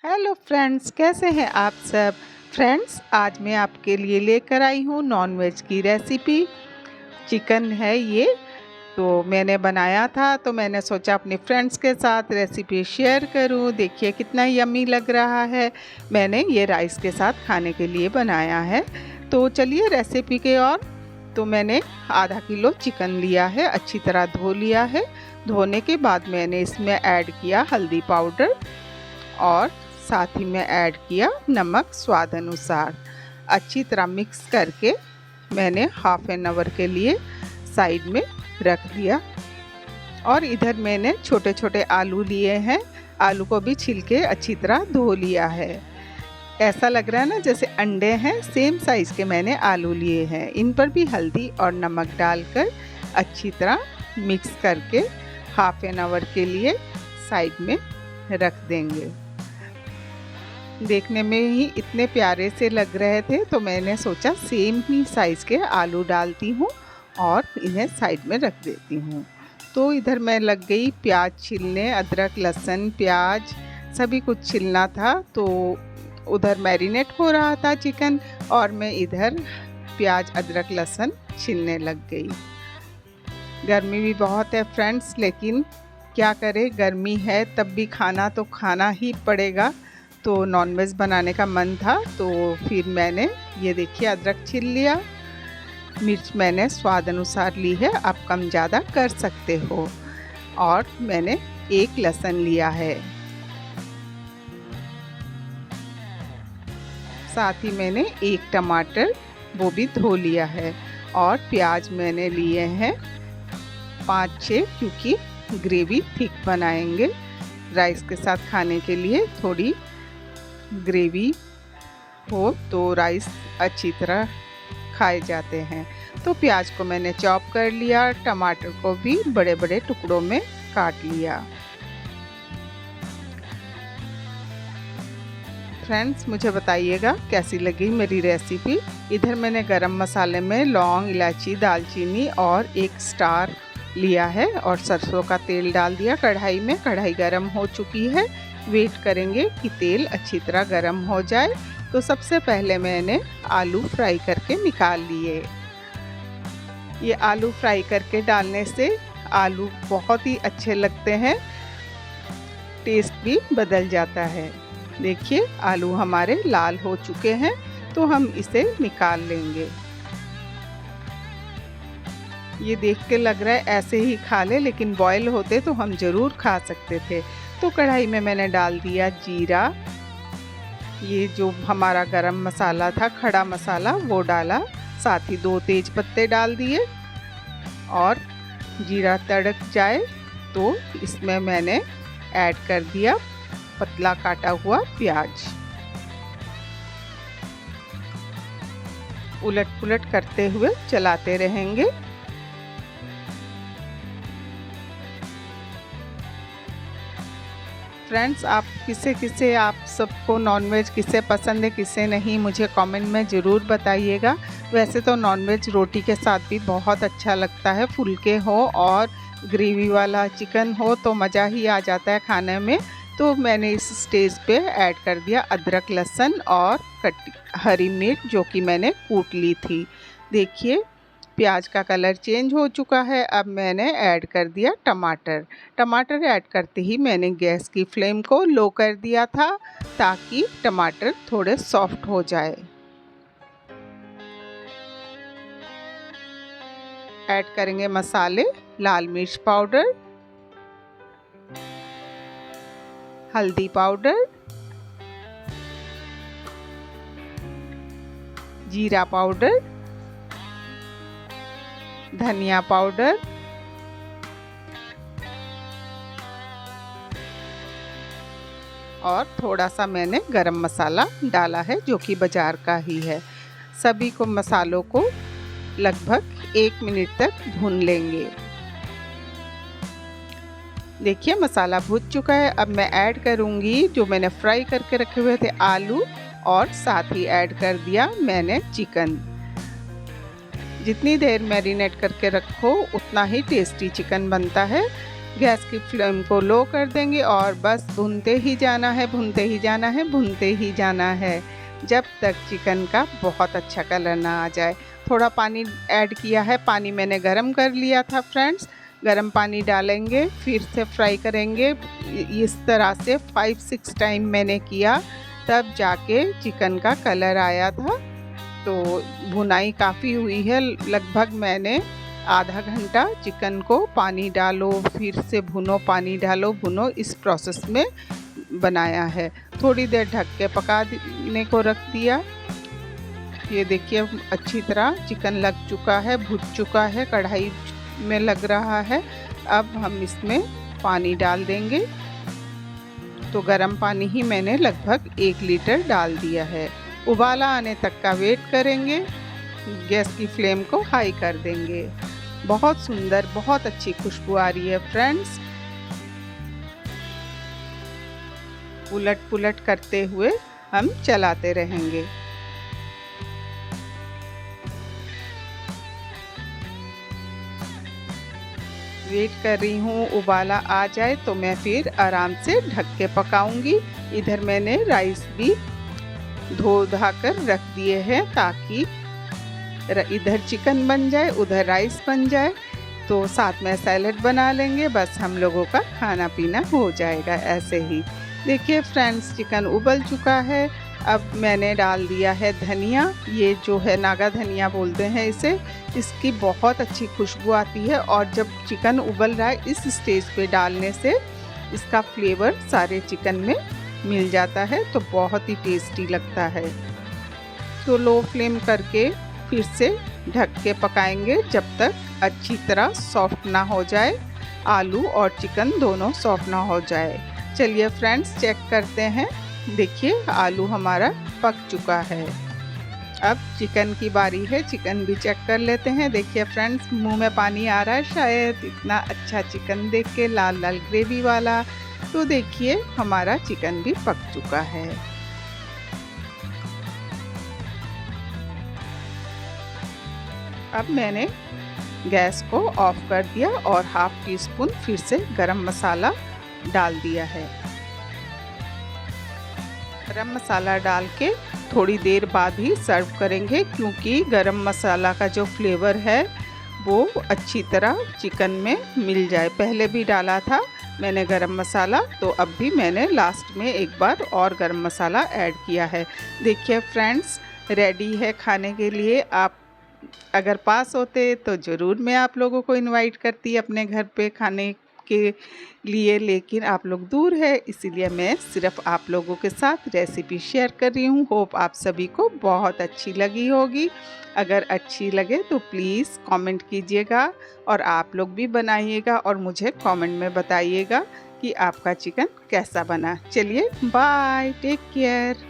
Hello friends, कैसे हैं आप सब। फ्रेंड्स, आज मैं आपके लिए लेकर आई हूँ नॉनवेज की रेसिपी। चिकन है ये, तो मैंने बनाया था, तो मैंने सोचा अपने फ्रेंड्स के साथ रेसिपी शेयर करूँ। देखिए कितना यम्मी लग रहा है। मैंने ये राइस के साथ खाने के लिए बनाया है। तो चलिए रेसिपी के और। तो मैंने आधा किलो चिकन लिया है, अच्छी तरह धो लिया है। धोने के बाद मैंने इसमें ऐड किया हल्दी पाउडर और साथ ही में ऐड किया नमक स्वाद अनुसार। अच्छी तरह मिक्स करके मैंने हाफ एन आवर के लिए साइड में रख दिया। और इधर मैंने छोटे छोटे आलू लिए हैं, आलू को भी छील के अच्छी तरह धो लिया है। ऐसा लग रहा है ना जैसे अंडे हैं, सेम साइज़ के मैंने आलू लिए हैं। इन पर भी हल्दी और नमक डालकर अच्छी तरह मिक्स करके हाफ एन आवर के लिए साइड में रख देंगे। देखने में ही इतने प्यारे से लग रहे थे, तो मैंने सोचा सेम ही साइज़ के आलू डालती हूँ और इन्हें साइड में रख देती हूँ। तो इधर मैं लग गई प्याज छीलने, अदरक लहसुन प्याज सभी कुछ छीलना था। तो उधर मैरिनेट हो रहा था चिकन और मैं इधर प्याज अदरक लहसुन छीलने लग गई। गर्मी भी बहुत है फ्रेंड्स, लेकिन क्या करें, गर्मी है तब भी खाना तो खाना ही पड़ेगा। तो नॉनवेज बनाने का मन था, तो फिर मैंने ये देखिए अदरक छील लिया। मिर्च मैंने स्वाद अनुसार ली है, आप कम ज़्यादा कर सकते हो। और मैंने एक लहसुन लिया है, साथ ही मैंने एक टमाटर वो भी धो लिया है। और प्याज मैंने लिए हैं 5-6, क्योंकि ग्रेवी थिक बनाएंगे। राइस के साथ खाने के लिए थोड़ी ग्रेवी हो तो राइस अच्छी तरह खाए जाते हैं। तो प्याज को मैंने चॉप कर लिया, टमाटर को भी बड़े बड़े टुकड़ों में काट लिया। फ्रेंड्स, मुझे बताइएगा कैसी लगी मेरी रेसिपी। इधर मैंने गरम मसाले में लौंग, इलायची, दालचीनी और एक स्टार लिया है और सरसों का तेल डाल दिया कढ़ाई में। कढ़ाई गरम हो चुकी है, वेट करेंगे कि तेल अच्छी तरह गरम हो जाए। तो सबसे पहले मैंने आलू फ्राई करके निकाल लिए। ये आलू फ्राई करके डालने से आलू बहुत ही अच्छे लगते हैं, टेस्ट भी बदल जाता है। देखिए आलू हमारे लाल हो चुके हैं, तो हम इसे निकाल लेंगे। ये देख के लग रहा है ऐसे ही खा ले, लेकिन बॉयल होते तो हम ज़रूर खा सकते थे। तो कढ़ाई में मैंने डाल दिया जीरा, ये जो हमारा गरम मसाला था खड़ा मसाला वो डाला, साथ ही 2 तेज पत्ते डाल दिए। और जीरा तड़क जाए तो इसमें मैंने ऐड कर दिया पतला काटा हुआ प्याज। उलट पुलट करते हुए चलाते रहेंगे। फ्रेंड्स, आप किसे आप सबको नॉनवेज किसे पसंद है किसे नहीं, मुझे कमेंट में ज़रूर बताइएगा। वैसे तो नॉनवेज रोटी के साथ भी बहुत अच्छा लगता है, फुलके हो और ग्रेवी वाला चिकन हो तो मज़ा ही आ जाता है खाने में। तो मैंने इस स्टेज पे ऐड कर दिया अदरक लहसुन और हरी मिर्च, जो कि मैंने कूट ली थी। देखिए प्याज का कलर चेंज हो चुका है। अब मैंने ऐड कर दिया टमाटर। टमाटर ऐड करते ही मैंने गैस की फ्लेम को लो कर दिया था, ताकि टमाटर थोड़े सॉफ्ट हो जाए। ऐड करेंगे मसाले, लाल मिर्च पाउडर, हल्दी पाउडर, जीरा पाउडर, धनिया पाउडर और थोड़ा सा मैंने गरम मसाला डाला है, जो कि बाज़ार का ही है। सभी को मसालों को लगभग 1 मिनट तक भून लेंगे। देखिए मसाला भून चुका है। अब मैं ऐड करूँगी जो मैंने फ्राई करके रखे हुए थे आलू, और साथ ही ऐड कर दिया मैंने चिकन। जितनी देर मैरिनेट करके रखो उतना ही टेस्टी चिकन बनता है। गैस की फ्लेम को लो कर देंगे और बस भूनते ही जाना है, भूनते ही जाना है, भूनते ही जाना है जब तक चिकन का बहुत अच्छा कलर ना आ जाए। थोड़ा पानी ऐड किया है, पानी मैंने गरम कर लिया था फ्रेंड्स। गरम पानी डालेंगे, फिर से फ्राई करेंगे। इस तरह से 5-6 टाइम मैंने किया, तब जाके चिकन का कलर आया था। तो भुनाई काफ़ी हुई है, लगभग मैंने आधा घंटा चिकन को पानी डालो फिर से भुनो, पानी डालो भुनो, इस प्रोसेस में बनाया है। थोड़ी देर ढक के पकाने को रख दिया। ये देखिए अच्छी तरह चिकन लग चुका है, भुन चुका है, कढ़ाई में लग रहा है। अब हम इसमें पानी डाल देंगे। तो गर्म पानी ही मैंने लगभग 1 लीटर डाल दिया है। उबाला आने तक का वेट करेंगे। गैस की फ्लेम को हाई कर देंगे। बहुत सुंदर, बहुत अच्छी खुशबू आ रही है फ्रेंड्स। उलट पुलट करते हुए हम चलाते रहेंगे। वेट कर रही हूँ उबाला आ जाए तो मैं फिर आराम से ढक के पकाऊंगी। इधर मैंने राइस भी धो धा कर रख दिए हैं ताकि इधर चिकन बन जाए उधर राइस बन जाए, तो साथ में सैलेड बना लेंगे। बस हम लोगों का खाना पीना हो जाएगा ऐसे ही। देखिए फ्रेंड्स चिकन उबल चुका है। अब मैंने डाल दिया है धनिया, ये जो है नागा धनिया बोलते हैं इसे। इसकी बहुत अच्छी खुशबू आती है और जब चिकन उबल रहा है इस स्टेज पे डालने से इसका फ्लेवर सारे चिकन में मिल जाता है, तो बहुत ही टेस्टी लगता है। तो लो फ्लेम करके फिर से ढक के पकाएंगे जब तक अच्छी तरह सॉफ्ट ना हो जाए, आलू और चिकन दोनों सॉफ्ट ना हो जाए। चलिए फ्रेंड्स चेक करते हैं। देखिए आलू हमारा पक चुका है। अब चिकन की बारी है, चिकन भी चेक कर लेते हैं। देखिए फ्रेंड्स मुंह में पानी आ रहा है शायद, इतना अच्छा चिकन देख के, लाल लाल ग्रेवी वाला। तो देखिए हमारा चिकन भी पक चुका है। अब मैंने गैस को ऑफ कर दिया और 1/2 टीस्पून फिर से गरम मसाला डाल दिया है। गरम मसाला डाल के थोड़ी देर बाद ही सर्व करेंगे, क्योंकि गरम मसाला का जो फ्लेवर है वो अच्छी तरह चिकन में मिल जाए। पहले भी डाला था मैंने गरम मसाला, तो अब भी मैंने लास्ट में एक बार और गरम मसाला ऐड किया है। देखिए फ्रेंड्स रेडी है खाने के लिए। आप अगर पास होते तो ज़रूर मैं आप लोगों को इनवाइट करती अपने घर पे खाने के लिए, लेकिन आप लोग दूर है इसीलिए मैं सिर्फ आप लोगों के साथ रेसिपी शेयर कर रही हूँ। होप आप सभी को बहुत अच्छी लगी होगी। अगर अच्छी लगे तो प्लीज़ कमेंट कीजिएगा और आप लोग भी बनाइएगा और मुझे कमेंट में बताइएगा कि आपका चिकन कैसा बना। चलिए बाय, टेक केयर।